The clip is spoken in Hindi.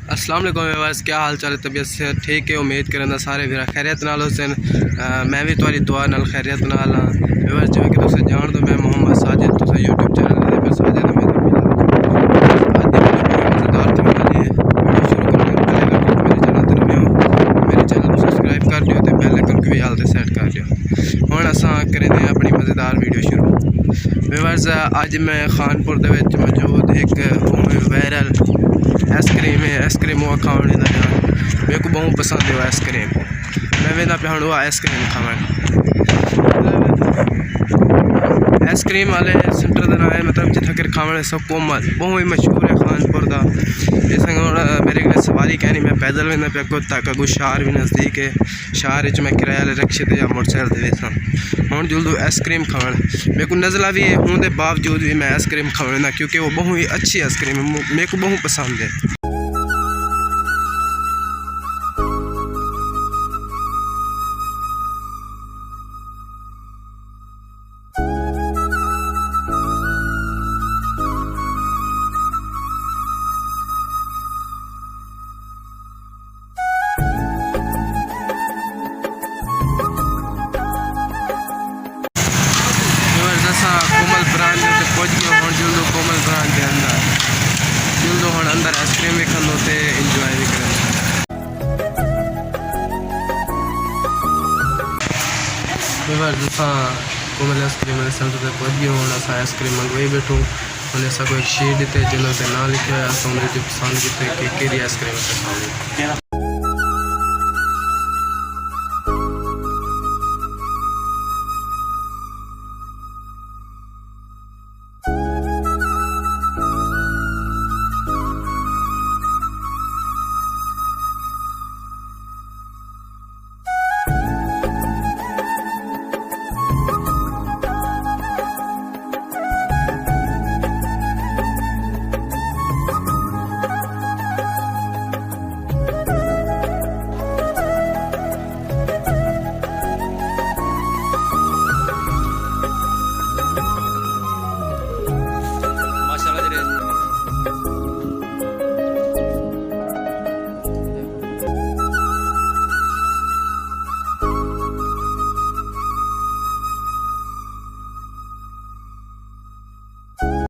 अस्सलाम वालेकुम व्यूअर्स, क्या हाल चाल है? तबीयत से ठीक है? उम्मीद करना सारे वीर खैरियत नाल हुसैन। मैं भी तुम्हारी दुआ नाल खैरियत नाल हाँ व्यूअर्स। जिवें कि तुसीं जान दो, मैं मोहम्मद साजिद, तुसीं यूट्यूब चैनल दे पर साजिद अहमद मेरे चैनल को सब्सक्राइब कर दियो ते बेल आइकन को भी हाल ते सेट कर दियो। हुण असां करेंगे अपनी मज़ेदार वीडियो शुरू। व्यूअर्स, अज मैं खानपुर दे विच मौजूद एक वायरल आइसक्रीम है। आइसक्रीम वो खाने का जान मेरे को बहुत पसंद है। आइसक्रीम मैं वेंदा पे हूँ आइसक्रीम खावन। आइसक्रीम वाले सेंटर का नाम है मतलब जिथे खावन सब कोमल बहुत ही मशहूर है खानपुर का। इस मेरे को सवारी कहनी मैं पैदल वेंदा पे तक अगू शहर भी नज़दीक है। शहर मैं किराए वाले रिक्शे या मोटरसाइकिल दे वेसा हूँ जल्दू आइसक्रीम खावन। मेरे को नज़ला भी है होने बावजूद भी मैं आइसक्रीम खावन क्योंकि वो बहुत ही अच्छी आइसक्रीम है, मेरे को बहुत पसंद है। कोमल ब्रांड में पहुँच गए हूँ जल्दू कोमल ब्रांड के अंदर जल्दू हम अंदर आइसक्रीम भी खानो ते इंजॉय भी करें। कोमल आइसक्रीम सेंटर से पहुँच गए हूँ। अस आइसक्रीम मंगवाई बैठो उन्हें एक शीट दी जिन्होंने ना लिखे हुआ पसंद की आइसक्रीम।